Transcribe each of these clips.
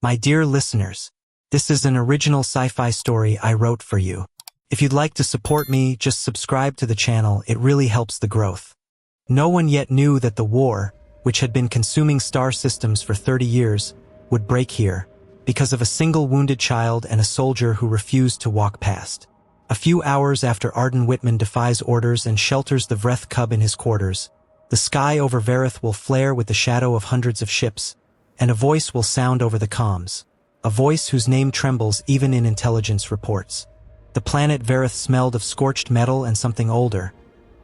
My dear listeners, this is an original sci-fi story I wrote for you. If you'd like to support me, just subscribe to the channel, it really helps the growth. No one yet knew that the war, which had been consuming star systems for 30 years, would break here, because of a single wounded child and a soldier who refused to walk past. A few hours after Arden Whitman defies orders and shelters the Vreth cub in his quarters, the sky over Verith will flare with the shadow of hundreds of ships, and a voice will sound over the comms, a voice whose name trembles even in intelligence reports. The planet Verith smelled of scorched metal and something older,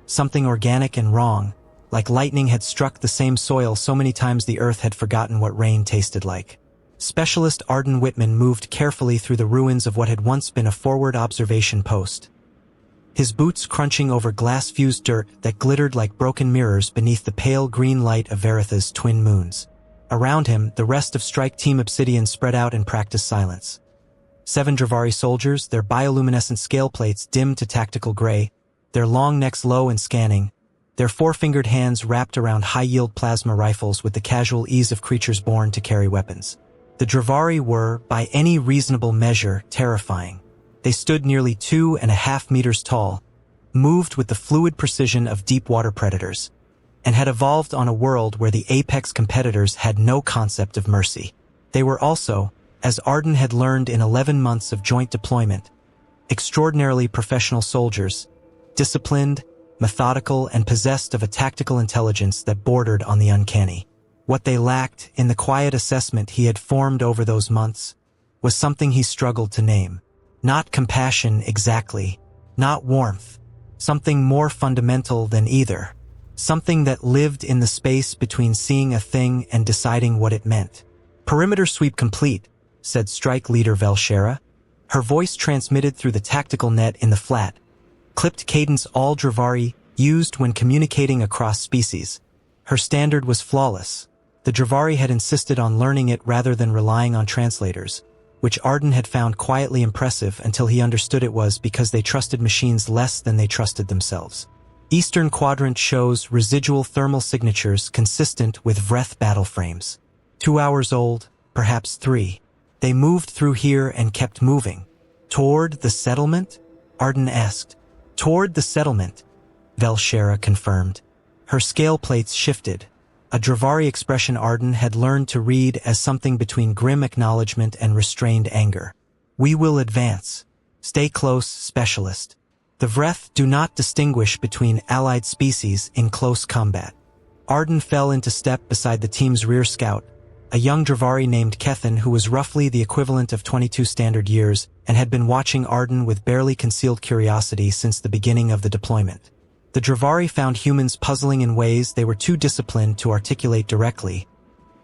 something organic and wrong, like lightning had struck the same soil so many times the earth had forgotten what rain tasted like. Specialist Arden Whitman moved carefully through the ruins of what had once been a forward observation post, his boots crunching over glass-fused dirt that glittered like broken mirrors beneath the pale green light of Veritha's twin moons. Around him, the rest of Strike Team Obsidian spread out in practiced silence. 7 Dravari soldiers, their bioluminescent scale plates dimmed to tactical gray, their long necks low and scanning, their four-fingered hands wrapped around high-yield plasma rifles with the casual ease of creatures born to carry weapons. The Dravari were, by any reasonable measure, terrifying. They stood nearly 2.5 meters tall, moved with the fluid precision of deep-water predators, and had evolved on a world where the apex competitors had no concept of mercy. They were also, as Arden had learned in 11 months of joint deployment, extraordinarily professional soldiers, disciplined, methodical, and possessed of a tactical intelligence that bordered on the uncanny. What they lacked, in the quiet assessment he had formed over those months, was something he struggled to name. Not compassion exactly, not warmth, something more fundamental than either. Something that lived in the space between seeing a thing and deciding what it meant. "Perimeter sweep complete," said Strike Leader Velshera. Her voice transmitted through the tactical net in the flat, clipped cadence all Dravari used when communicating across species. Her standard was flawless. The Dravari had insisted on learning it rather than relying on translators, which Arden had found quietly impressive until he understood it was because they trusted machines less than they trusted themselves. Eastern Quadrant shows residual thermal signatures consistent with Vreth battle frames. 2 hours old, perhaps 3. They moved through here and kept moving. "Toward the settlement?" Arden asked. "Toward the settlement," Velshera confirmed. Her scale plates shifted, a Dravari expression Arden had learned to read as something between grim acknowledgement and restrained anger. "We will advance. Stay close, Specialist. The Vreth do not distinguish between allied species in close combat." Arden fell into step beside the team's rear scout, a young Dravari named Kethin who was roughly the equivalent of 22 standard years and had been watching Arden with barely concealed curiosity since the beginning of the deployment. The Dravari found humans puzzling in ways they were too disciplined to articulate directly,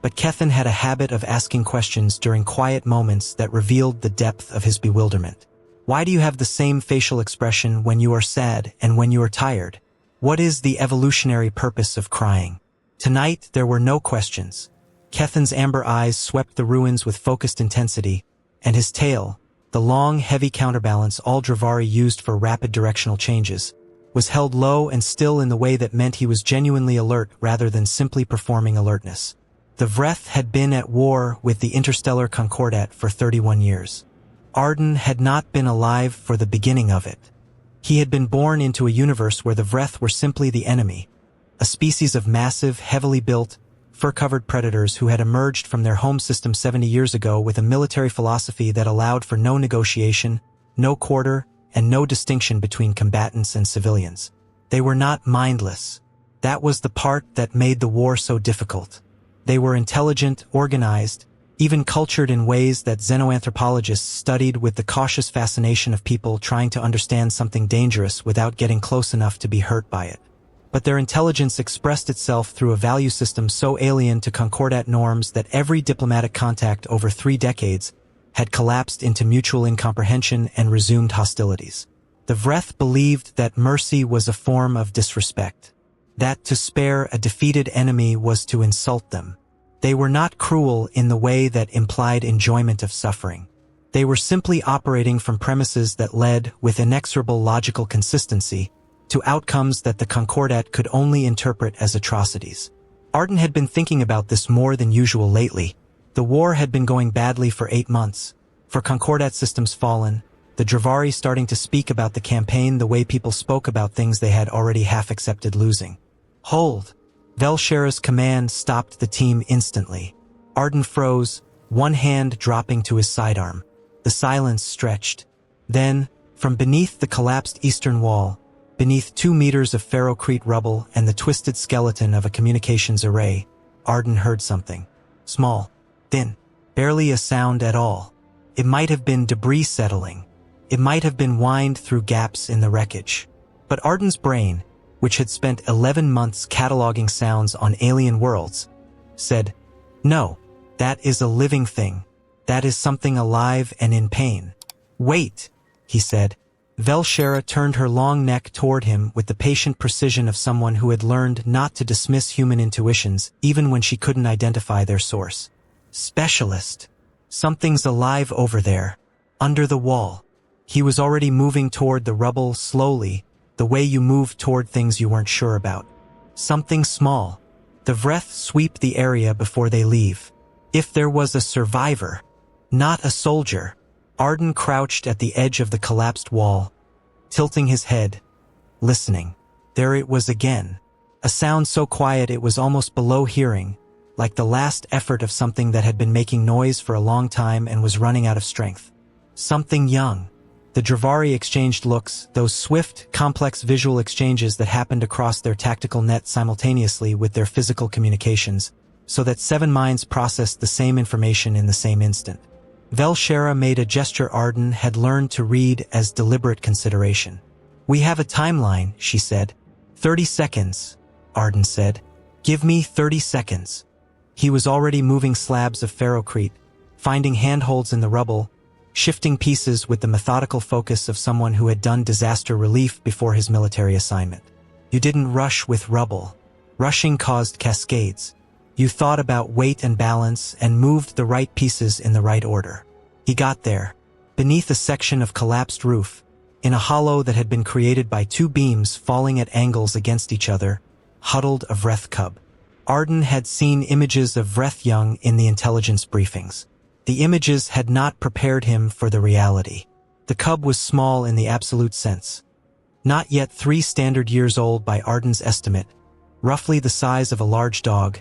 but Kethin had a habit of asking questions during quiet moments that revealed the depth of his bewilderment. "Why do you have the same facial expression when you are sad and when you are tired? What is the evolutionary purpose of crying?" Tonight there were no questions. Kethin's amber eyes swept the ruins with focused intensity, and his tail, the long, heavy counterbalance all Dravari used for rapid directional changes, was held low and still in the way that meant he was genuinely alert rather than simply performing alertness. The Vreth had been at war with the interstellar Concordat for 31 years. Arden had not been alive for the beginning of it. He had been born into a universe where the Vreth were simply the enemy, a species of massive, heavily built, fur-covered predators who had emerged from their home system 70 years ago with a military philosophy that allowed for no negotiation, no quarter, and no distinction between combatants and civilians. They were not mindless. That was the part that made the war so difficult. They were intelligent, organized, even cultured in ways that xenoanthropologists studied with the cautious fascination of people trying to understand something dangerous without getting close enough to be hurt by it. But their intelligence expressed itself through a value system so alien to Concordat norms that every diplomatic contact over 3 decades had collapsed into mutual incomprehension and resumed hostilities. The Vreth believed that mercy was a form of disrespect, that to spare a defeated enemy was to insult them. They were not cruel in the way that implied enjoyment of suffering. They were simply operating from premises that led, with inexorable logical consistency, to outcomes that the Concordat could only interpret as atrocities. Arden had been thinking about this more than usual lately, The war had been going badly for 8 months. For Concordat systems fallen, the Dravari starting to speak about the campaign the way people spoke about things they had already half-accepted losing. Hold! Velshera's command stopped the team instantly. Arden froze, one hand dropping to his sidearm. The silence stretched. Then, from beneath the collapsed eastern wall, beneath 2 meters of ferrocrete rubble and the twisted skeleton of a communications array, Arden heard something. Small, thin, barely a sound at all. It might have been debris settling. It might have been whined through gaps in the wreckage. But Arden's brain, which had spent 11 months cataloging sounds on alien worlds, said, "No, that is a living thing. That is something alive and in pain." "Wait," he said. Velshera turned her long neck toward him with the patient precision of someone who had learned not to dismiss human intuitions even when she couldn't identify their source. "Specialist. Something's alive over there, under the wall." He was already moving toward the rubble slowly, the way you move toward things you weren't sure about. Something small. The Vreth sweep the area before they leave. If there was a survivor, not a soldier. Arden crouched at the edge of the collapsed wall, tilting his head, listening. There it was again. A sound so quiet it was almost below hearing, like the last effort of something that had been making noise for a long time and was running out of strength. Something young. The Dravari exchanged looks, those swift, complex visual exchanges that happened across their tactical net simultaneously with their physical communications, so that 7 minds processed the same information in the same instant. Velshera made a gesture Arden had learned to read as deliberate consideration. "We have a timeline," she said. 30 seconds, Arden said. "Give me 30 seconds. He was already moving slabs of ferrocrete, finding handholds in the rubble, shifting pieces with the methodical focus of someone who had done disaster relief before his military assignment. You didn't rush with rubble. Rushing caused cascades. You thought about weight and balance and moved the right pieces in the right order. He got there, beneath a section of collapsed roof, in a hollow that had been created by 2 beams falling at angles against each other, huddled a Vreth cub. Arden had seen images of Vreth young in the intelligence briefings. The images had not prepared him for the reality. The cub was small in the absolute sense. Not yet 3 standard years old by Arden's estimate, roughly the size of a large dog,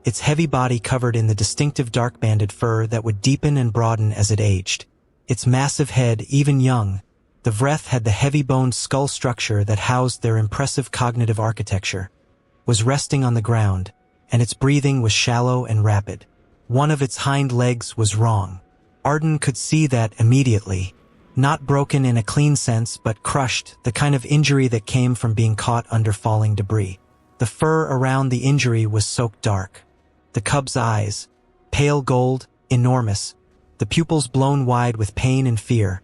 its heavy body covered in the distinctive dark-banded fur that would deepen and broaden as it aged. Its massive head, even young, the Vreth had the heavy-boned skull structure that housed their impressive cognitive architecture, was resting on the ground, and its breathing was shallow and rapid. One of its hind legs was wrong. Arden could see that immediately. Not broken in a clean sense, but crushed, the kind of injury that came from being caught under falling debris. The fur around the injury was soaked dark. The cub's eyes, pale gold, enormous, the pupils blown wide with pain and fear,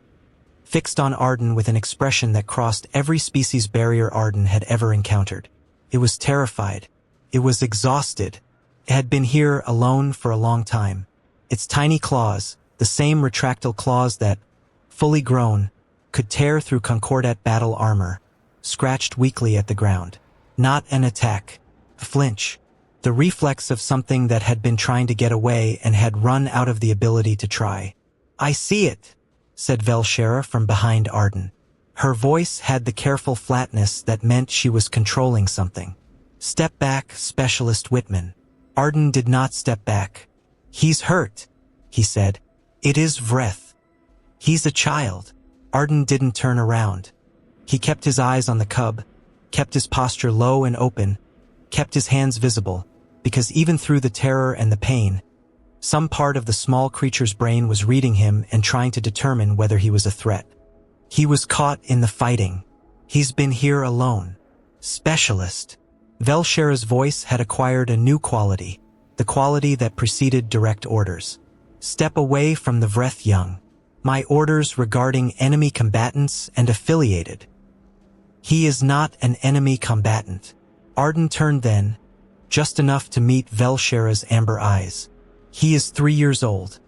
fixed on Arden with an expression that crossed every species barrier Arden had ever encountered. It was terrified. It was exhausted. It had been here alone for a long time. Its tiny claws, the same retractile claws that, fully grown, could tear through Concordat battle armor, scratched weakly at the ground. Not an attack. A flinch. The reflex of something that had been trying to get away and had run out of the ability to try. "I see it," said Velshera from behind Arden. Her voice had the careful flatness that meant she was controlling something. "Step back, Specialist Whitman." Arden did not step back. "He's hurt," he said. "It is Vreth. He's a child." Arden didn't turn around. He kept his eyes on the cub, kept his posture low and open, kept his hands visible, because even through the terror and the pain, some part of the small creature's brain was reading him and trying to determine whether he was a threat. He was caught in the fighting. He's been here alone. Specialist. Velshera's voice had acquired a new quality, the quality that preceded direct orders. "Step away from the Vreth young. My orders regarding enemy combatants and affiliated." "He is not an enemy combatant." Arden turned then, just enough to meet Velshera's amber eyes. "He is 3 years old.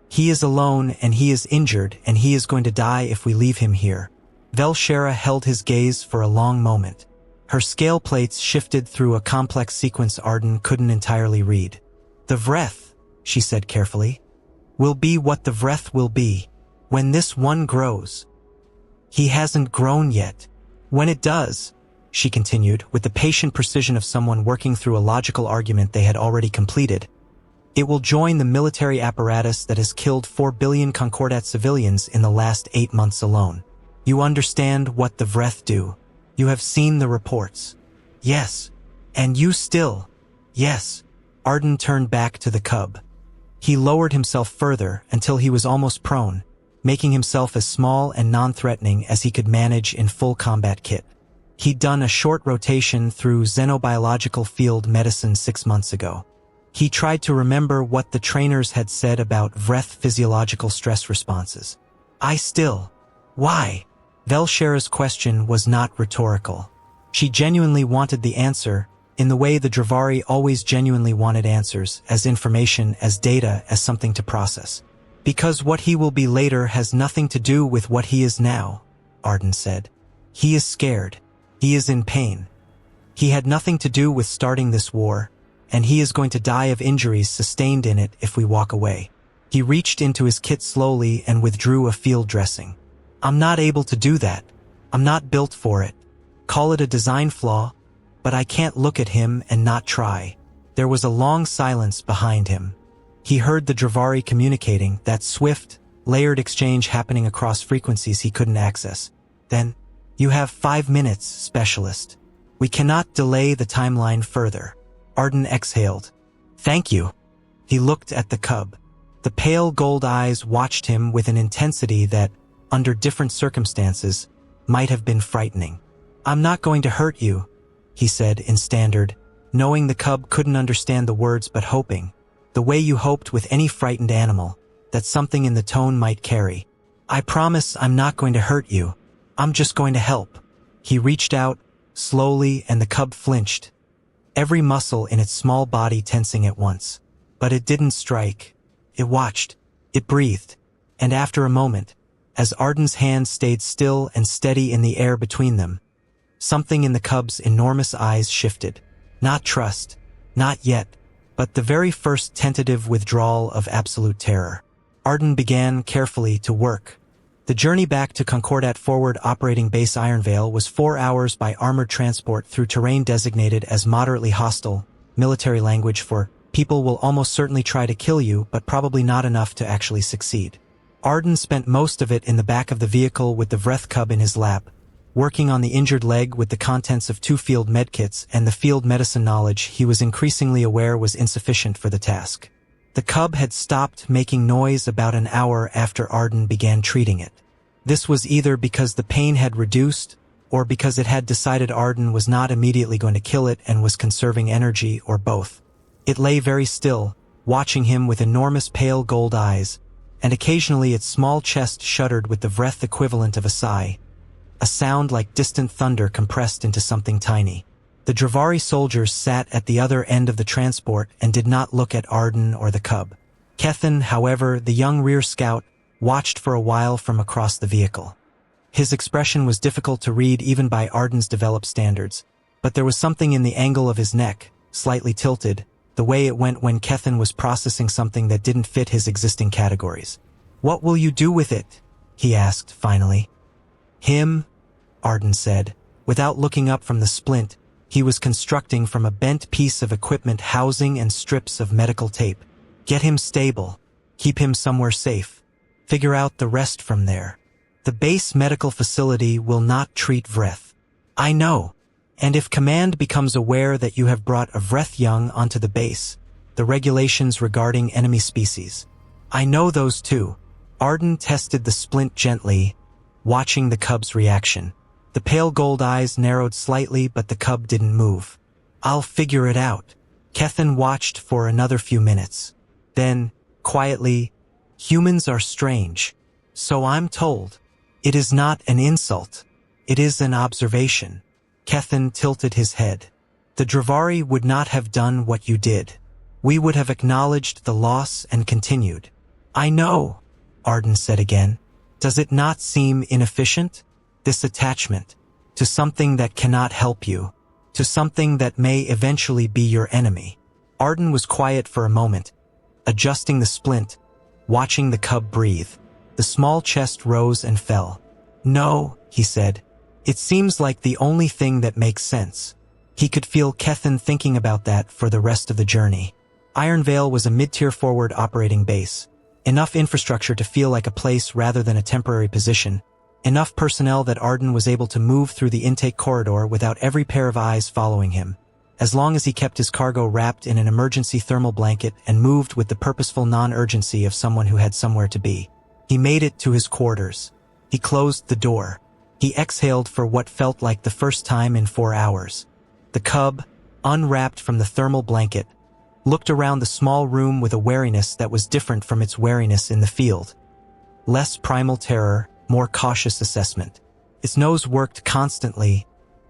He is alone and he is injured and he is going to die if we leave him here." Velshera held his gaze for a long moment. Her scale plates shifted through a complex sequence Arden couldn't entirely read. "The Vreth," she said carefully, will be what the Vreth will be. When this one grows. He hasn't grown yet. When it does, she continued, with the patient precision of someone working through a logical argument they had already completed, it will join the military apparatus that has killed 4 billion Concordat civilians in the last 8 months alone. You understand what the Vreth do. You have seen the reports. Yes. And you still. Yes. Arden turned back to the cub. He lowered himself further until he was almost prone, making himself as small and non-threatening as he could manage in full combat kit. He'd done a short rotation through xenobiological field medicine 6 months ago. He tried to remember what the trainers had said about Vreth physiological stress responses. Why? Velshera's question was not rhetorical. She genuinely wanted the answer, in the way the Dravari always genuinely wanted answers, as information, as data, as something to process. Because what he will be later has nothing to do with what he is now, Arden said. He is scared. He is in pain. He had nothing to do with starting this war, and he is going to die of injuries sustained in it if we walk away. He reached into his kit slowly and withdrew a field dressing. I'm not able to do that. I'm not built for it. Call it a design flaw, but I can't look at him and not try. There was a long silence behind him. He heard the Dravari communicating, that swift, layered exchange happening across frequencies he couldn't access. Then, you have 5 minutes, specialist. We cannot delay the timeline further. Arden exhaled. Thank you. He looked at the cub. The pale gold eyes watched him with an intensity that, under different circumstances, might have been frightening. I'm not going to hurt you, he said in standard, knowing the cub couldn't understand the words but hoping, the way you hoped with any frightened animal, that something in the tone might carry. I promise I'm not going to hurt you. I'm just going to help. He reached out, slowly, and the cub flinched, every muscle in its small body tensing at once. But it didn't strike. It watched. It breathed. And after a moment, as Arden's hand stayed still and steady in the air between them, something in the cub's enormous eyes shifted. Not trust. Not yet. But the very first tentative withdrawal of absolute terror. Arden began carefully to work. The journey back to Concordat Forward Operating Base Ironvale was 4 hours by armored transport through terrain designated as moderately hostile, military language for people will almost certainly try to kill you but probably not enough to actually succeed. Arden spent most of it in the back of the vehicle with the Vreth cub in his lap, working on the injured leg with the contents of 2 field medkits and the field medicine knowledge he was increasingly aware was insufficient for the task. The cub had stopped making noise about an hour after Arden began treating it. This was either because the pain had reduced, or because it had decided Arden was not immediately going to kill it and was conserving energy, or both. It lay very still, watching him with enormous pale gold eyes, and occasionally its small chest shuddered with the Vreth equivalent of a sigh, a sound like distant thunder compressed into something tiny. The Dravari soldiers sat at the other end of the transport and did not look at Arden or the cub. Kethan, however, the young rear scout, watched for a while from across the vehicle. His expression was difficult to read even by Arden's developed standards, but there was something in the angle of his neck, slightly tilted, the way it went when Kethan was processing something that didn't fit his existing categories. What will you do with it? He asked, finally. Him, Arden said. Without looking up from the splint, he was constructing from a bent piece of equipment housing and strips of medical tape. Get him stable. Keep him somewhere safe. Figure out the rest from there. The base medical facility will not treat Vreth. I know. And if Command becomes aware that you have brought a Vreth young onto the base, the regulations regarding enemy species. I know those too. Arden tested the splint gently, watching the cub's reaction. The pale gold eyes narrowed slightly, but the cub didn't move. I'll figure it out. Kethan watched for another few minutes. Then, quietly, humans are strange. So I'm told. It is not an insult. It is an observation. Kethan tilted his head. The Dravari would not have done what you did. We would have acknowledged the loss and continued. I know, Arden said again. Does it not seem inefficient? This attachment to something that cannot help you, to something that may eventually be your enemy. Arden was quiet for a moment, adjusting the splint, watching the cub breathe. The small chest rose and fell. "No," he said. "It seems like the only thing that makes sense." He could feel Kethin thinking about that for the rest of the journey. Iron Vale was a mid-tier forward operating base. Enough infrastructure to feel like a place rather than a temporary position. Enough personnel that Arden was able to move through the intake corridor without every pair of eyes following him. As long as he kept his cargo wrapped in an emergency thermal blanket and moved with the purposeful non-urgency of someone who had somewhere to be. He made it to his quarters. He closed the door. He exhaled for what felt like the first time in 4 hours. The cub, unwrapped from the thermal blanket, looked around the small room with a wariness that was different from its wariness in the field. Less primal terror, more cautious assessment. Its nose worked constantly,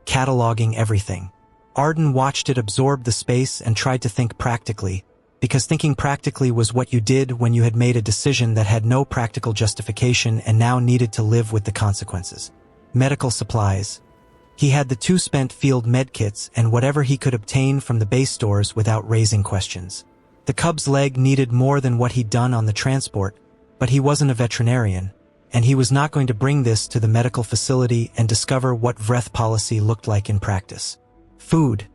cataloging everything. Arden watched it absorb the space and tried to think practically, because thinking practically was what you did when you had made a decision that had no practical justification and now needed to live with the consequences. Medical supplies. He had the 2 spent field medkits and whatever he could obtain from the base stores without raising questions. The cub's leg needed more than what he'd done on the transport, but he wasn't a veterinarian, and he was not going to bring this to the medical facility and discover what Vreth policy looked like in practice. Food.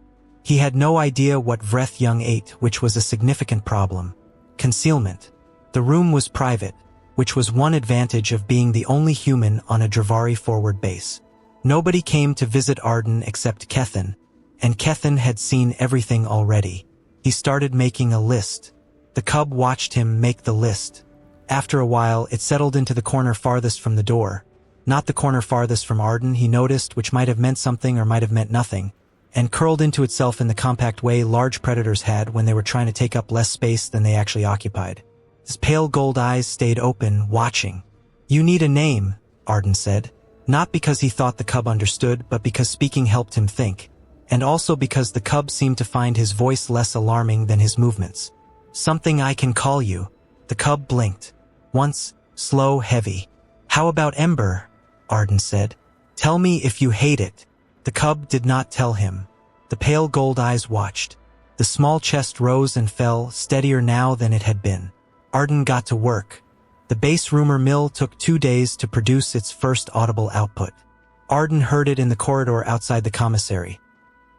He had no idea what Vreth Young ate, which was a significant problem. Concealment. The room was private, which was one advantage of being the only human on a Dravari forward base. Nobody came to visit Arden except Kethin, and Kethin had seen everything already. He started making a list. The cub watched him make the list. After a while, it settled into the corner farthest from the door. Not the corner farthest from Arden, he noticed, which might have meant something or might have meant nothing, and curled into itself in the compact way large predators had when they were trying to take up less space than they actually occupied. His pale gold eyes stayed open, watching. "You need a name," Arden said. Not because he thought the cub understood, but because speaking helped him think, and also because the cub seemed to find his voice less alarming than his movements. "Something I can call you." The cub blinked. Once, slow, heavy. "How about Ember?" Arden said. "Tell me if you hate it." The cub did not tell him. The pale gold eyes watched. The small chest rose and fell, steadier now than it had been. Arden got to work. The base rumor mill took 2 days to produce its first audible output. Arden heard it in the corridor outside the commissary.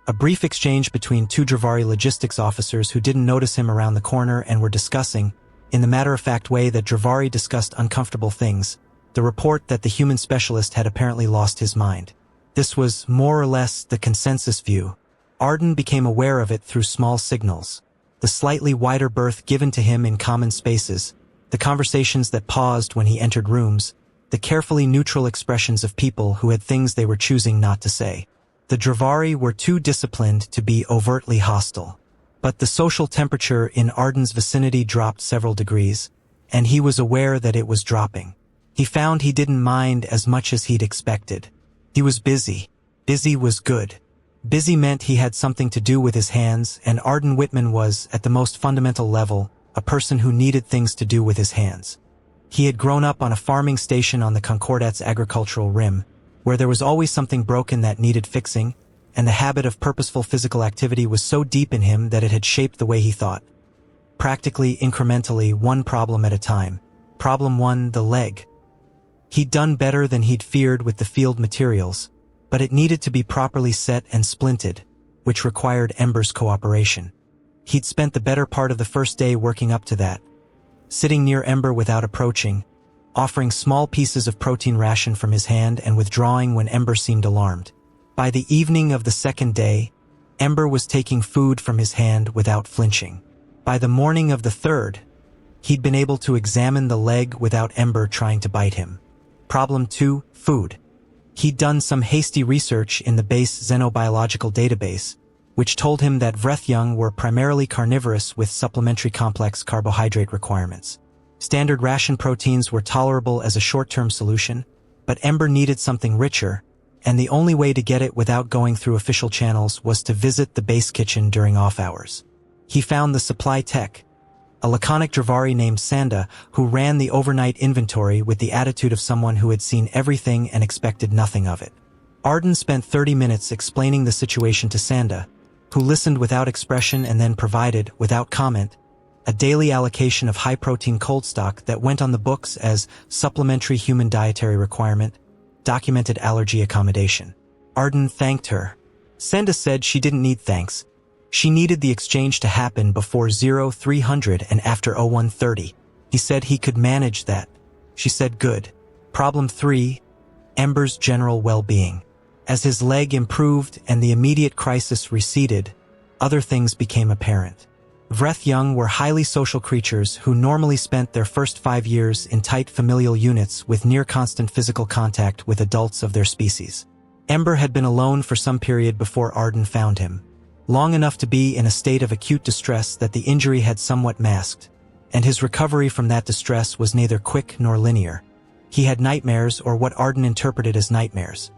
A brief exchange between 2 Dravari logistics officers who didn't notice him around the corner and were discussing, in the matter-of-fact way that Dravari discussed uncomfortable things, the report that the human specialist had apparently lost his mind. This was more or less the consensus view. Arden became aware of it through small signals. The slightly wider berth given to him in common spaces, the conversations that paused when he entered rooms, the carefully neutral expressions of people who had things they were choosing not to say. The Dravari were too disciplined to be overtly hostile. But the social temperature in Arden's vicinity dropped several degrees, and he was aware that it was dropping. He found he didn't mind as much as he'd expected. He was busy. Busy was good. Busy meant he had something to do with his hands, and Arden Whitman was, at the most fundamental level, a person who needed things to do with his hands. He had grown up on a farming station on the Concordat's agricultural rim, where there was always something broken that needed fixing, and the habit of purposeful physical activity was so deep in him that it had shaped the way he thought. Practically, incrementally, one problem at a time. Problem 1, the leg. He'd done better than he'd feared with the field materials, but it needed to be properly set and splinted, which required Ember's cooperation. He'd spent the better part of the first day working up to that, sitting near Ember without approaching, offering small pieces of protein ration from his hand and withdrawing when Ember seemed alarmed. By the evening of the second day, Ember was taking food from his hand without flinching. By the morning of the third, he'd been able to examine the leg without Ember trying to bite him. Problem 2, food. He'd done some hasty research in the base xenobiological database, which told him that Vreth were primarily carnivorous with supplementary complex carbohydrate requirements. Standard ration proteins were tolerable as a short-term solution, but Ember needed something richer, and the only way to get it without going through official channels was to visit the base kitchen during off hours. He found the supply tech, a laconic Dravari named Sanda, who ran the overnight inventory with the attitude of someone who had seen everything and expected nothing of it. Arden spent 30 minutes explaining the situation to Sanda, who listened without expression and then provided, without comment, a daily allocation of high-protein cold stock that went on the books as supplementary human dietary requirement, documented allergy accommodation. Arden thanked her. Senda said she didn't need thanks. She needed the exchange to happen before 0300 and after 0130. He said he could manage that. She said good. Problem 3, Ember's general well-being. As his leg improved and the immediate crisis receded, other things became apparent. Vreth young were highly social creatures who normally spent their first 5 years in tight familial units with near-constant physical contact with adults of their species. Ember had been alone for some period before Arden found him, long enough to be in a state of acute distress that the injury had somewhat masked, and his recovery from that distress was neither quick nor linear. He had nightmares, or what Arden interpreted as nightmares.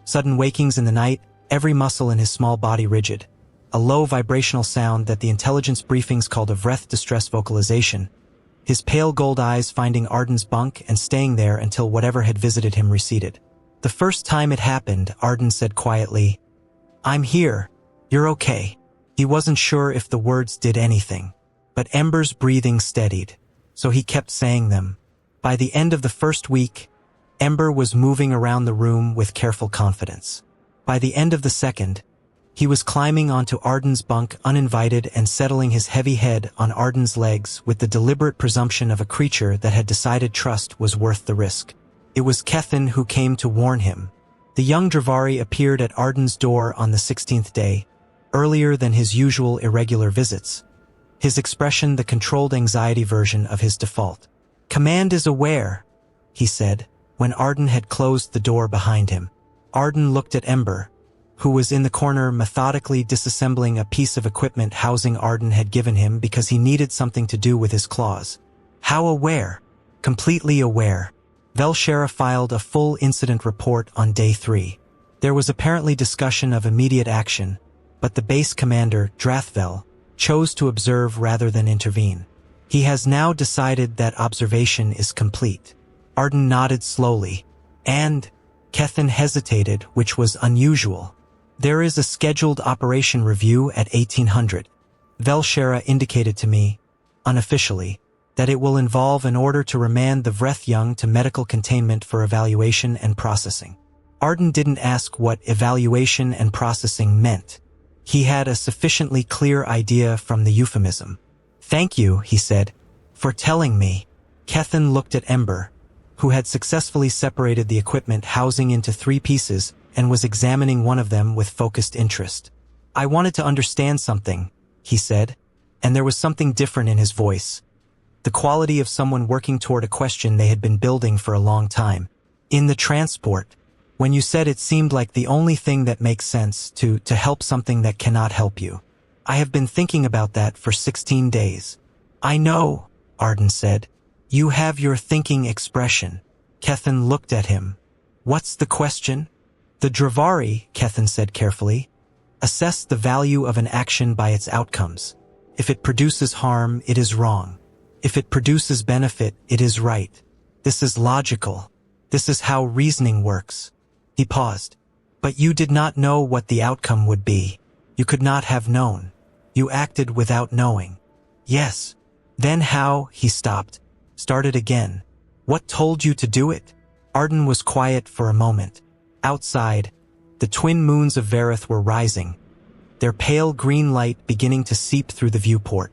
Sudden wakings in the night, every muscle in his small body rigid, a low vibrational sound that the intelligence briefings called a Vreth distress vocalization, his pale gold eyes finding Arden's bunk and staying there until whatever had visited him receded. The first time it happened, Arden said quietly, "I'm here. You're okay." He wasn't sure if the words did anything, but Ember's breathing steadied, so he kept saying them. By the end of the first week, Ember was moving around the room with careful confidence. By the end of the second, he was climbing onto Arden's bunk uninvited and settling his heavy head on Arden's legs with the deliberate presumption of a creature that had decided trust was worth the risk. It was Kethin who came to warn him. The young Dravari appeared at Arden's door on the 16th day, earlier than his usual irregular visits. His expression the controlled anxiety version of his default. "Command is aware," he said, when Arden had closed the door behind him. Arden looked at Ember, who was in the corner methodically disassembling a piece of equipment housing Arden had given him because he needed something to do with his claws. How aware? Completely aware. Velshera filed a full incident report on day 3. There was apparently discussion of immediate action, but the base commander, Drathvel, chose to observe rather than intervene. He has now decided that observation is complete. Arden nodded slowly, and Kethin hesitated, which was unusual. There is a scheduled operation review at 1800. Velshera indicated to me, unofficially, that it will involve an order to remand the Vreth young to medical containment for evaluation and processing. Arden didn't ask what evaluation and processing meant. He had a sufficiently clear idea from the euphemism. "Thank you," he said, "for telling me." Kethin looked at Ember, who had successfully separated the equipment housing into 3 pieces and was examining one of them with focused interest. "I wanted to understand something," he said, and there was something different in his voice. The quality of someone working toward a question they had been building for a long time. "In the transport, when you said it seemed like the only thing that makes sense to help something that cannot help you. I have been thinking about that for 16 days. "I know," Arden said. "You have your thinking expression." Kethin looked at him. "What's the question?" "The Dravari," Kethin said carefully, "assess the value of an action by its outcomes. If it produces harm, it is wrong. If it produces benefit, it is right. This is logical. This is how reasoning works." He paused. "But you did not know what the outcome would be. You could not have known. You acted without knowing." "Yes." "Then how?" He stopped, started again. "What told you to do it?" Arden was quiet for a moment. Outside, the twin moons of Vareth were rising, their pale green light beginning to seep through the viewport.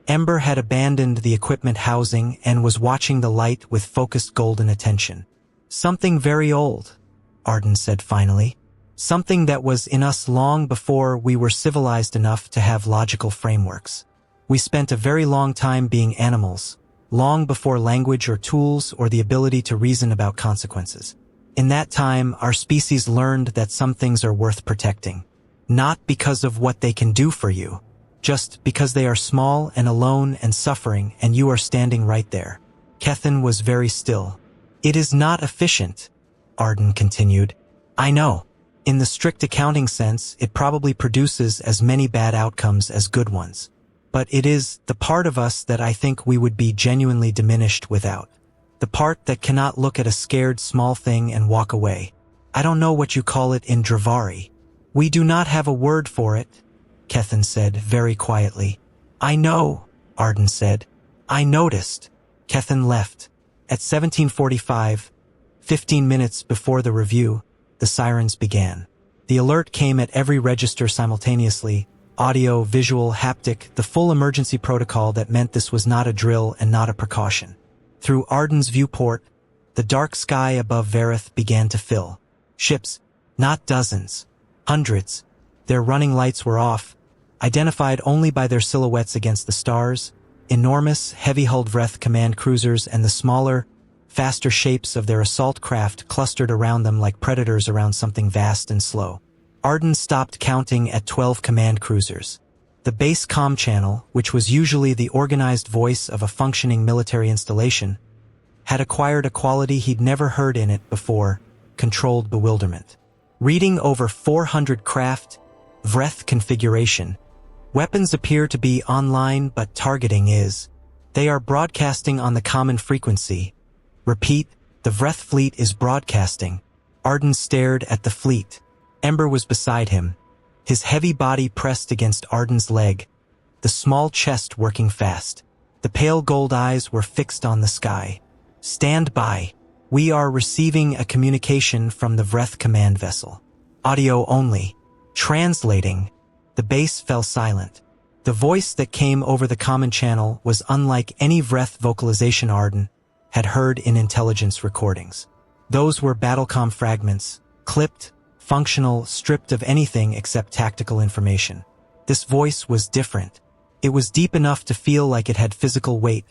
Ember had abandoned the equipment housing and was watching the light with focused golden attention. "Something very old," Arden said finally. "Something that was in us long before we were civilized enough to have logical frameworks. We spent a very long time being animals, long before language or tools or the ability to reason about consequences. In that time, our species learned that some things are worth protecting. Not because of what they can do for you, just because they are small and alone and suffering and you are standing right there." Kethin was very still. "It is not efficient," Arden continued. "I know. In the strict accounting sense, it probably produces as many bad outcomes as good ones. But it is the part of us that I think we would be genuinely diminished without. The part that cannot look at a scared small thing and walk away. I don't know what you call it in Dravari." "We do not have a word for it," Kethin said very quietly. "I know," Arden said. I noticed. Kethan left. At 17:45, 15 minutes before the review, the sirens began. The alert came at every register simultaneously, audio, visual, haptic, the full emergency protocol that meant this was not a drill and not a precaution. Through Arden's viewport, the dark sky above Vareth began to fill. Ships, not dozens, hundreds. Their running lights were off, identified only by their silhouettes against the stars, enormous, heavy-hulled Vreth command cruisers and the smaller, faster shapes of their assault craft clustered around them like predators around something vast and slow. Arden stopped counting at 12 command cruisers. The base comm channel, which was usually the organized voice of a functioning military installation, had acquired a quality he'd never heard in it before, controlled bewilderment. Reading over 400 craft, Vreth configuration. Weapons appear to be online, but targeting is. They are broadcasting on the common frequency. Repeat, the Vreth fleet is broadcasting. Arden stared at the fleet. Ember was beside him, his heavy body pressed against Arden's leg, the small chest working fast. The pale gold eyes were fixed on the sky. Stand by. We are receiving a communication from the Vreth command vessel. Audio only. Translating. The base fell silent. The voice that came over the common channel was unlike any Vreth vocalization Arden had heard in intelligence recordings. Those were battlecom fragments, clipped, functional, stripped of anything except tactical information. This voice was different. It was deep enough to feel like it had physical weight,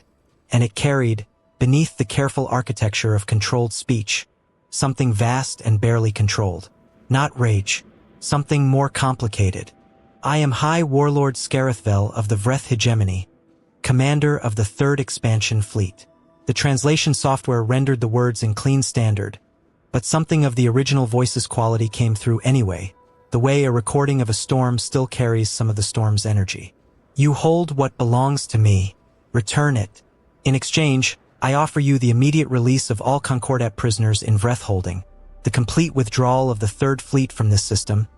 and it carried, beneath the careful architecture of controlled speech, something vast and barely controlled. Not rage, something more complicated. I am High Warlord Scarithvel of the Vreth Hegemony, commander of the 3rd Expansion Fleet. The translation software rendered the words in clean standard, but something of the original voice's quality came through anyway, the way a recording of a storm still carries some of the storm's energy. You hold what belongs to me. Return it. In exchange, I offer you the immediate release of all Concordat prisoners in Vreth holding, the complete withdrawal of the 3rd Fleet from this system,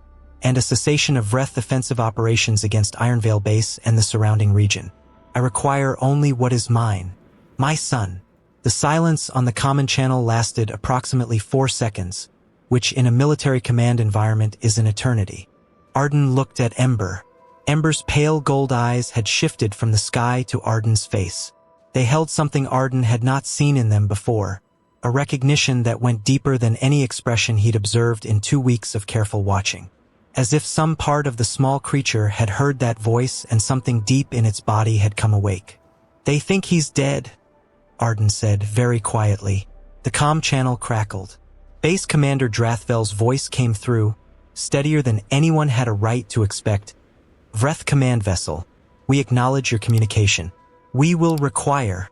and a cessation of Vreth offensive operations against Ironvale Base and the surrounding region. I require only what is mine. My son. The silence on the common channel lasted approximately 4 seconds, which in a military command environment is an eternity. Arden looked at Ember. Ember's pale gold eyes had shifted from the sky to Arden's face. They held something Arden had not seen in them before, a recognition that went deeper than any expression he'd observed in 2 weeks of careful watching. As if some part of the small creature had heard that voice and something deep in its body had come awake. They think he's dead, Arden said very quietly. The comm channel crackled. Base Commander Drathvel's voice came through, steadier than anyone had a right to expect. Vreth Command Vessel, we acknowledge your communication. We will require.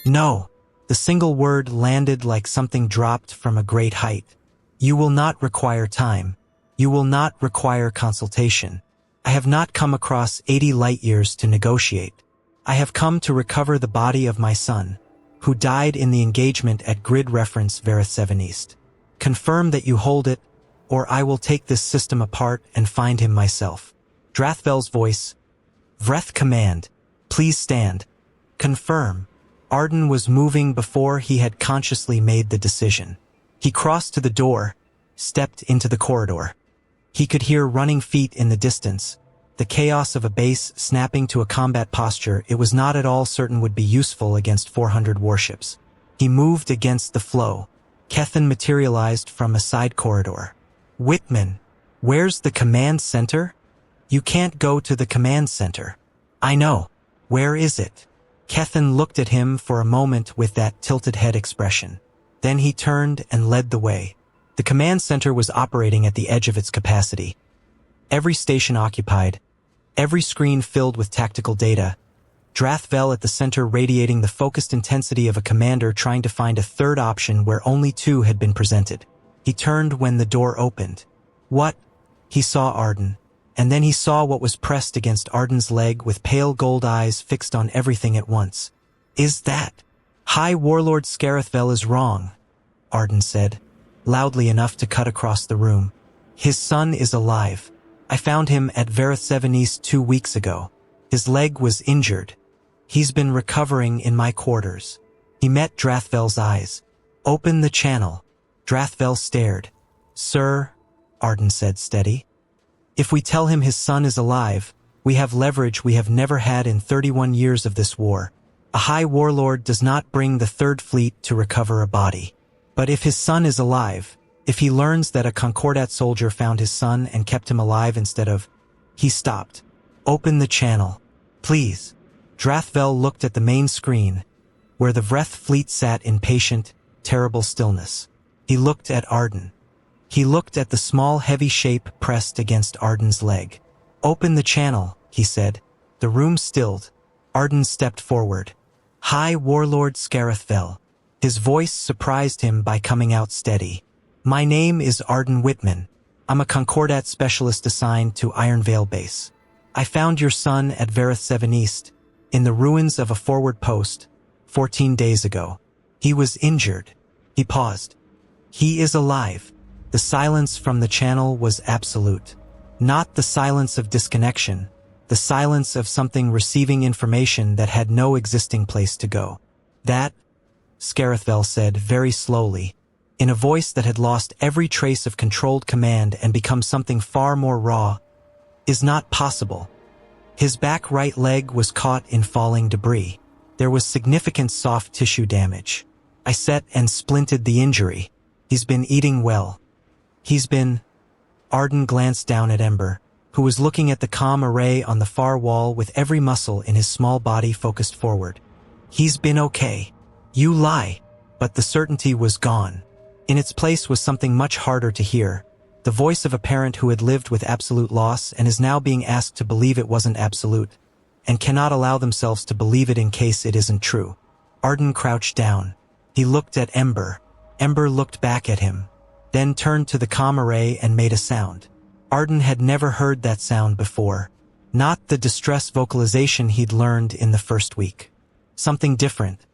No. The single word landed like something dropped from a great height. You will not require time. You will not require consultation. I have not come across 80 light years to negotiate. I have come to recover the body of my son, who died in the engagement at grid reference Vareth 7 East. Confirm that you hold it, or I will take this system apart and find him myself. Drathvel's voice. Vreth Command. Please stand. Confirm. Arden was moving before he had consciously made the decision. He crossed to the door, stepped into the corridor. He could hear running feet in the distance, the chaos of a base snapping to a combat posture it was not at all certain would be useful against 400 warships. He moved against the flow. Kethan materialized from a side corridor. Whitman, where's the command center? You can't go to the command center. I know. Where is it? Kethan looked at him for a moment with that tilted head expression. Then he turned and led the way. The command center was operating at the edge of its capacity. Every station occupied, every screen filled with tactical data, Drathvel at the center radiating the focused intensity of a commander trying to find a third option where only 2 had been presented. He turned when the door opened. What? He saw Arden, and then he saw what was pressed against Arden's leg with pale gold eyes fixed on everything at once. Is that? High Warlord Scarithvel is wrong, Arden said, loudly enough to cut across the room. His son is alive. I found him at Vareth 7 East 2 weeks ago. His leg was injured. He's been recovering in my quarters. He met Drathvel's eyes. Open the channel. Drathvel stared. Sir, Arden said steady. If we tell him his son is alive, we have leverage we have never had in 31 years of this war. A high warlord does not bring the Third Fleet to recover a body. But if his son is alive, if he learns that a Concordat soldier found his son and kept him alive instead of... He stopped. Open the channel. Please. Drathvel looked at the main screen, where the Vreth fleet sat in patient, terrible stillness. He looked at Arden. He looked at the small, heavy shape pressed against Arden's leg. Open the channel, he said. The room stilled. Arden stepped forward. High Warlord Scarethvel. His voice surprised him by coming out steady. My name is Arden Whitman. I'm a Concordat specialist assigned to Ironvale Base. I found your son at Vareth 7 East, in the ruins of a forward post, 14 days ago. He was injured. He paused. He is alive. The silence from the channel was absolute. Not the silence of disconnection, the silence of something receiving information that had no existing place to go. That, Scarethvel said very slowly, in a voice that had lost every trace of controlled command and become something far more raw, is not possible. His back right leg was caught in falling debris. There was significant soft tissue damage. I set and splinted the injury. He's been eating well. He's been... Arden glanced down at Ember, who was looking at the comm array on the far wall with every muscle in his small body focused forward. He's been okay. You lie. But the certainty was gone. In its place was something much harder to hear. The voice of a parent who had lived with absolute loss and is now being asked to believe it wasn't absolute, and cannot allow themselves to believe it in case it isn't true. Arden crouched down. He looked at Ember. Ember looked back at him, then turned to the comm array and made a sound. Arden had never heard that sound before. Not the distress vocalization he'd learned in the first week. Something different.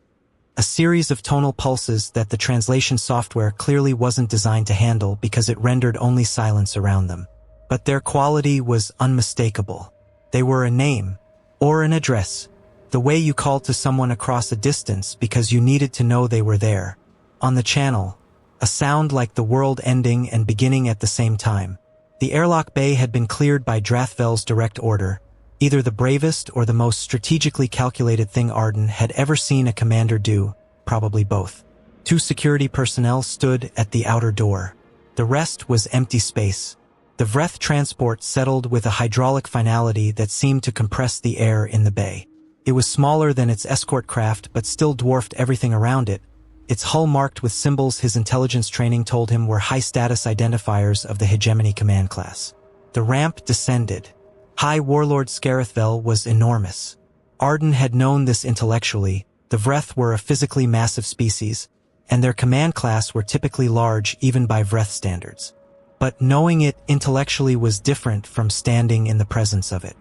A series of tonal pulses that the translation software clearly wasn't designed to handle because it rendered only silence around them. But their quality was unmistakable. They were a name, or an address, the way you called to someone across a distance because you needed to know they were there. On the channel, a sound like the world ending and beginning at the same time. The airlock bay had been cleared by Drathvel's direct order, either the bravest or the most strategically calculated thing Arden had ever seen a commander do, probably both. 2 security personnel stood at the outer door. The rest was empty space. The Vreth transport settled with a hydraulic finality that seemed to compress the air in the bay. It was smaller than its escort craft but still dwarfed everything around it, its hull marked with symbols his intelligence training told him were high-status identifiers of the Hegemony command class. The ramp descended. High Warlord Scarethvel was enormous. Arden had known this intellectually. The Vreth were a physically massive species, and their command class were typically large even by Vreth standards. But knowing it intellectually was different from standing in the presence of it.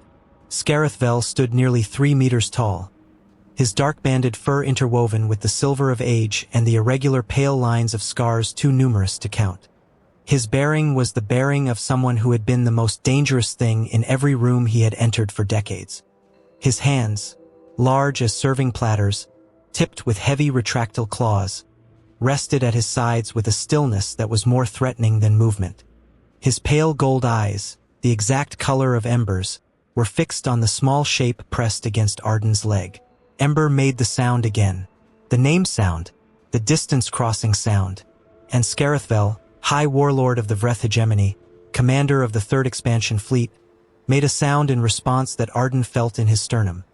Scarethvel stood nearly 3 meters tall, his dark-banded fur interwoven with the silver of age and the irregular pale lines of scars too numerous to count. His bearing was the bearing of someone who had been the most dangerous thing in every room he had entered for decades. His hands, large as serving platters, tipped with heavy retractile claws, rested at his sides with a stillness that was more threatening than movement. His pale gold eyes, the exact color of Ember's, were fixed on the small shape pressed against Arden's leg. Ember made the sound again. The name sound, the distance-crossing sound, and Scarethvel, High Warlord of the Vreth Hegemony, commander of the 3rd Expansion Fleet, made a sound in response that Arden felt in his sternum.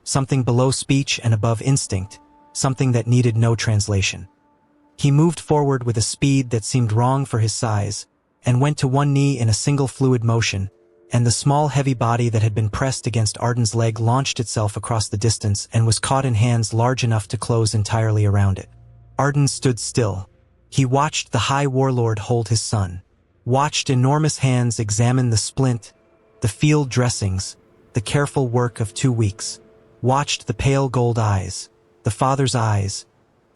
Something below speech and above instinct, something that needed no translation. He moved forward with a speed that seemed wrong for his size, and went to one knee in a single fluid motion, and the small heavy body that had been pressed against Arden's leg launched itself across the distance and was caught in hands large enough to close entirely around it. Arden stood still. He watched the High Warlord hold his son, watched enormous hands examine the splint, the field dressings, the careful work of 2 weeks, watched the pale gold eyes, the father's eyes,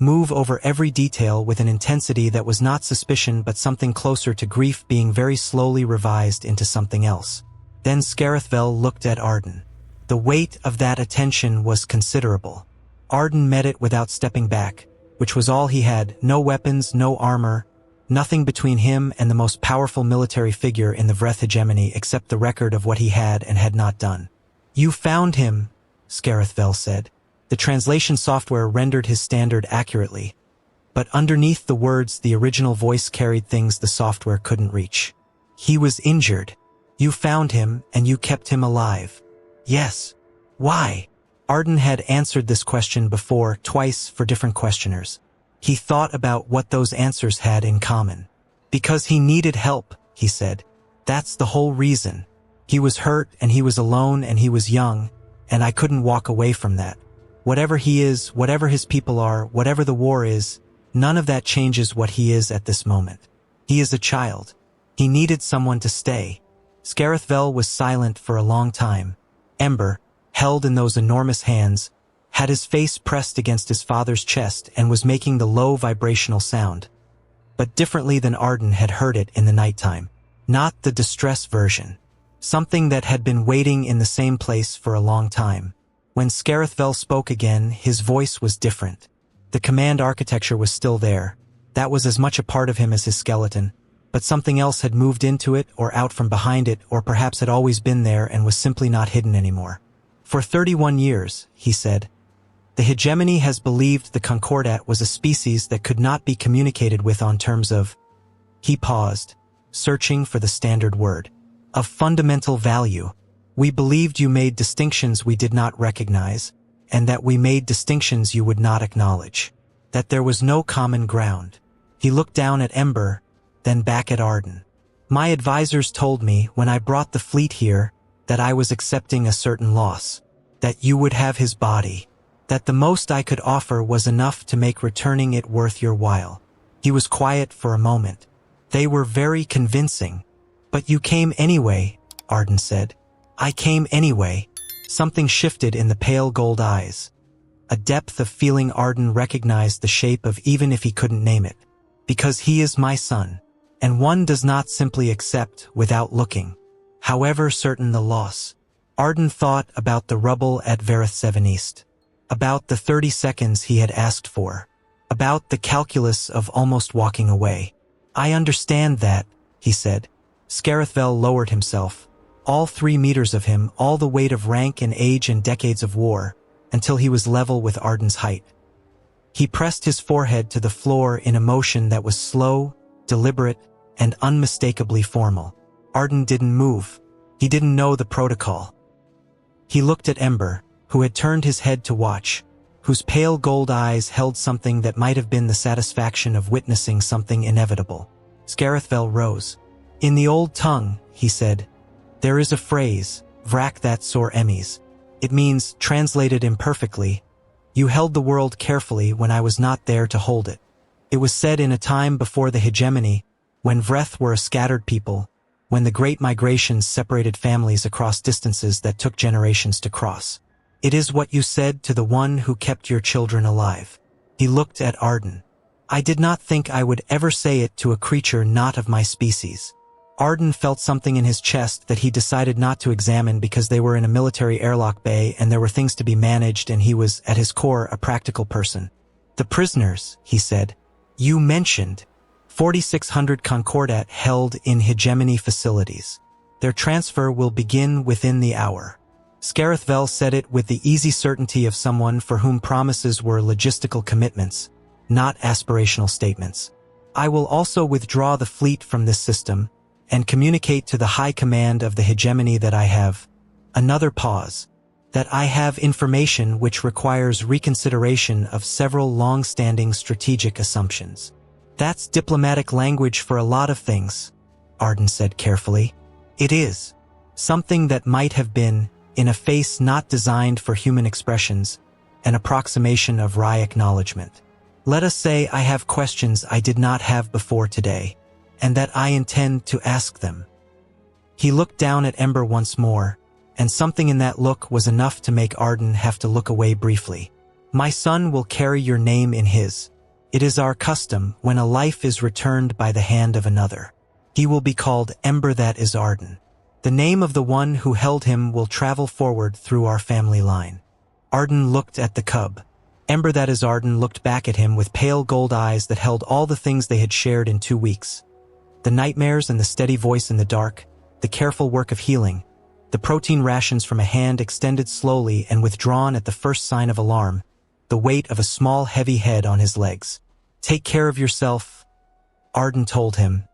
move over every detail with an intensity that was not suspicion but something closer to grief being very slowly revised into something else. Then Scarethvel looked at Arden. The weight of that attention was considerable. Arden met it without stepping back, which was all he had, no weapons, no armor, nothing between him and the most powerful military figure in the Vreth hegemony except the record of what he had and had not done. "You found him," Scarithvel said. The translation software rendered his standard accurately, but underneath the words the original voice carried things the software couldn't reach. "He was injured. You found him and you kept him alive." "Yes." "Why?" Arden had answered this question before, twice for different questioners. He thought about what those answers had in common. "Because he needed help," he said. "That's the whole reason. He was hurt and he was alone and he was young, and I couldn't walk away from that. Whatever he is, whatever his people are, whatever the war is, none of that changes what he is at this moment. He is a child. He needed someone to stay." Scarithvel was silent for a long time. Ember, held in those enormous hands, had his face pressed against his father's chest and was making the low vibrational sound. But differently than Arden had heard it in the nighttime. Not the distress version. Something that had been waiting in the same place for a long time. When Scarithvel spoke again, his voice was different. The command architecture was still there. That was as much a part of him as his skeleton. But something else had moved into it or out from behind it, or perhaps had always been there and was simply not hidden anymore. "For 31 years, he said, the hegemony has believed the Concordat was a species that could not be communicated with on terms of—" He paused, searching for the standard word. "Of fundamental value. We believed you made distinctions we did not recognize, and that we made distinctions you would not acknowledge. That there was no common ground." He looked down at Ember, then back at Arden. "My advisors told me when I brought the fleet here that I was accepting a certain loss, that you would have his body, that the most I could offer was enough to make returning it worth your while." He was quiet for a moment. "They were very convincing. But you came anyway," Arden said. "I came anyway." Something shifted in the pale gold eyes. A depth of feeling Arden recognized the shape of even if he couldn't name it. "Because he is my son. And one does not simply accept without looking, however certain the loss." Arden thought about the rubble at Vareth 7 East. About the 30 seconds he had asked for. About the calculus of almost walking away. "I understand that," he said. Scarithvel lowered himself. All 3 meters of him, all the weight of rank and age and decades of war, until he was level with Arden's height. He pressed his forehead to the floor in a motion that was slow, deliberate, and unmistakably formal. Arden didn't move. He didn't know the protocol. He looked at Ember, who had turned his head to watch, whose pale gold eyes held something that might have been the satisfaction of witnessing something inevitable. Scarithvel rose. "In the old tongue," he said, "there is a phrase, vrak that sor emis. It means, translated imperfectly, you held the world carefully when I was not there to hold it. It was said in a time before the hegemony, when Vreth were a scattered people, when the great migrations separated families across distances that took generations to cross. It is what you said to the one who kept your children alive." He looked at Arden. "I did not think I would ever say it to a creature not of my species." Arden felt something in his chest that he decided not to examine because they were in a military airlock bay and there were things to be managed, and he was, at his core, a practical person. "The prisoners," he said. "You mentioned 4,600 Concordat held in hegemony facilities. Their transfer will begin within the hour." Scarithvel said it with the easy certainty of someone for whom promises were logistical commitments, not aspirational statements. "I will also withdraw the fleet from this system and communicate to the high command of the hegemony that I have," another pause, "that I have information which requires reconsideration of several long-standing strategic assumptions." "That's diplomatic language for a lot of things," Arden said carefully. "It is. Something that might have been, in a face not designed for human expressions, an approximation of wry acknowledgement. Let us say I have questions I did not have before today, and that I intend to ask them." He looked down at Ember once more, and something in that look was enough to make Arden have to look away briefly. "My son will carry your name in his. It is our custom when a life is returned by the hand of another. He will be called Ember that is Arden. The name of the one who held him will travel forward through our family line. Arden looked at the cub. Ember, that is Arden, looked back at him with pale gold eyes that held all the things they had shared in 2 weeks. The nightmares and the steady voice in the dark, the careful work of healing, the protein rations from a hand extended slowly and withdrawn at the first sign of alarm, the weight of a small heavy head on his legs. Take care of yourself, Arden told him.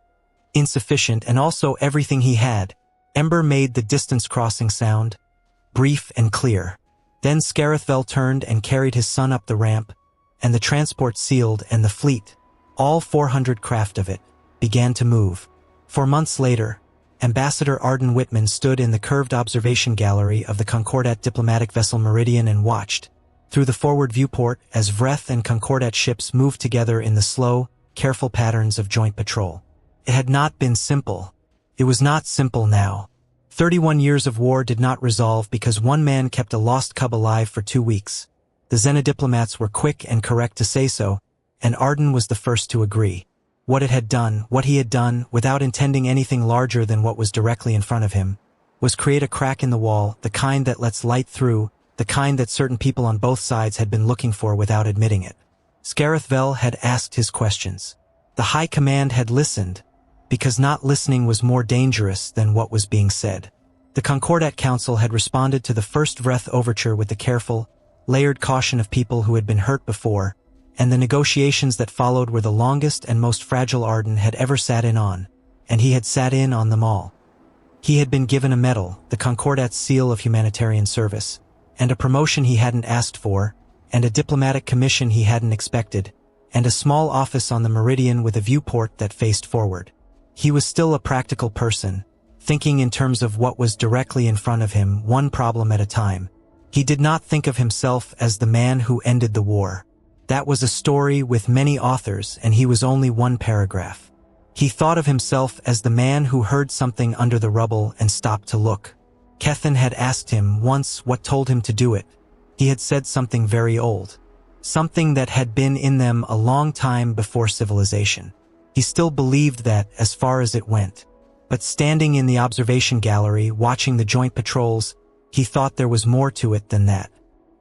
Insufficient, and also everything he had. Ember made the distance crossing sound, brief and clear. Then Scarithvel turned and carried his son up the ramp, and the transport sealed, and the fleet, all 400 craft of it, began to move. 4 months later, Ambassador Arden Whitman stood in the curved observation gallery of the Concordat diplomatic vessel Meridian and watched, through the forward viewport, as Vreth and Concordat ships moved together in the slow, careful patterns of joint patrol. It had not been simple. It was not simple now. 31 years of war did not resolve because one man kept a lost cub alive for 2 weeks. The Xenodiplomats were quick and correct to say so, and Arden was the first to agree. What he had done, without intending anything larger than what was directly in front of him, was create a crack in the wall, the kind that lets light through, the kind that certain people on both sides had been looking for without admitting it. Scarithvel had asked his questions. The High Command had listened, because not listening was more dangerous than what was being said. The Concordat Council had responded to the first Vreth overture with the careful, layered caution of people who had been hurt before, and the negotiations that followed were the longest and most fragile Arden had ever sat in on, and he had sat in on them all. He had been given a medal, the Concordat's seal of humanitarian service, and a promotion he hadn't asked for, and a diplomatic commission he hadn't expected, and a small office on the Meridian with a viewport that faced forward. He was still a practical person, thinking in terms of what was directly in front of him, one problem at a time. He did not think of himself as the man who ended the war. That was a story with many authors, and he was only one paragraph. He thought of himself as the man who heard something under the rubble and stopped to look. Kethin had asked him once what told him to do it. He had said something very old. Something that had been in them a long time before civilization. He still believed that, as far as it went. But standing in the observation gallery, watching the joint patrols, he thought there was more to it than that.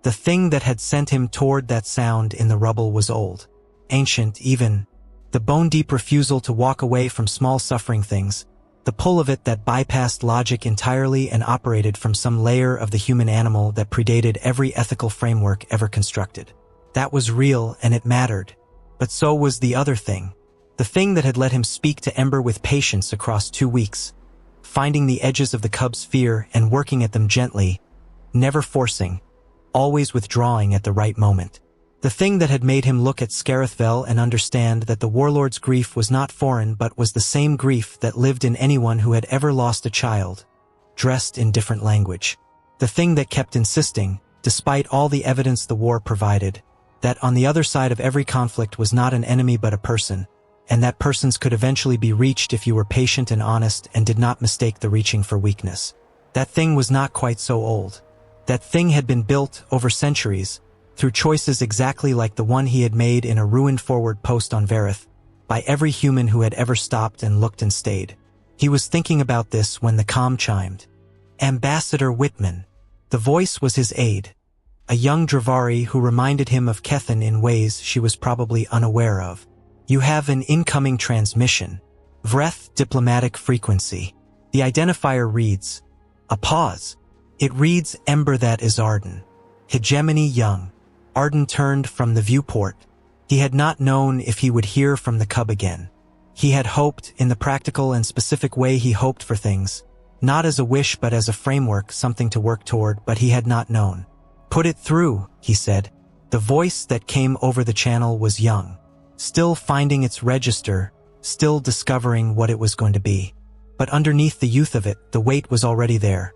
The thing that had sent him toward that sound in the rubble was old. Ancient, even. The bone-deep refusal to walk away from small suffering things. The pull of it that bypassed logic entirely and operated from some layer of the human animal that predated every ethical framework ever constructed. That was real, and it mattered. But so was the other thing. The thing that had let him speak to Ember with patience across 2 weeks, finding the edges of the cub's fear and working at them gently, never forcing, always withdrawing at the right moment. The thing that had made him look at Scarithvel and understand that the warlord's grief was not foreign but was the same grief that lived in anyone who had ever lost a child, dressed in different language. The thing that kept insisting, despite all the evidence the war provided, that on the other side of every conflict was not an enemy but a person, and that persons could eventually be reached if you were patient and honest and did not mistake the reaching for weakness. That thing was not quite so old. That thing had been built over centuries, through choices exactly like the one he had made in a ruined forward post on Vareth, by every human who had ever stopped and looked and stayed. He was thinking about this when the comm chimed. Ambassador Whitman. The voice was his aide, a young Dravari who reminded him of Kethin in ways she was probably unaware of. You have an incoming transmission. Vreth diplomatic frequency. The identifier reads. A pause. It reads Ember, that is Arden. Hegemony young. Arden turned from the viewport. He had not known if he would hear from the cub again. He had hoped, in the practical and specific way he hoped for things, not as a wish but as a framework, something to work toward, but he had not known. Put it through, he said. The voice that came over the channel was young. Still finding its register, still discovering what it was going to be. But underneath the youth of it, the weight was already there.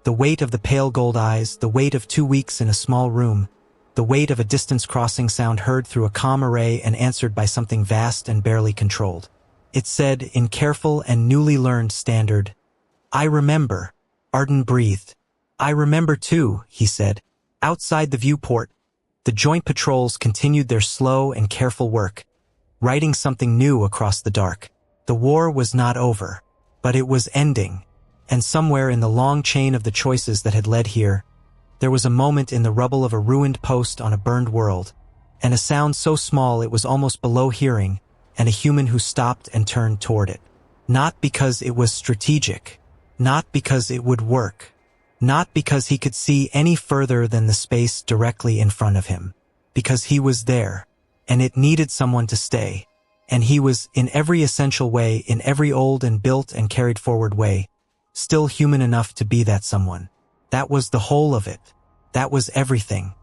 The weight of the pale gold eyes, the weight of 2 weeks in a small room, the weight of a distance crossing sound heard through a comm array and answered by something vast and barely controlled. It said, in careful and newly learned standard, I remember. Arden breathed. I remember too, he said. Outside the viewport, the joint patrols continued their slow and careful work, writing something new across the dark. The war was not over, but it was ending, And somewhere in the long chain of the choices that had led here, there was a moment in the rubble of a ruined post on a burned world, and a sound so small it was almost below hearing, and a human who stopped and turned toward it. Not because it was strategic, not because it would work, not because he could see any further than the space directly in front of him, because he was there, and it needed someone to stay, and he was, in every essential way, in every old and built and carried forward way, still human enough to be that someone. That was the whole of it. That was everything.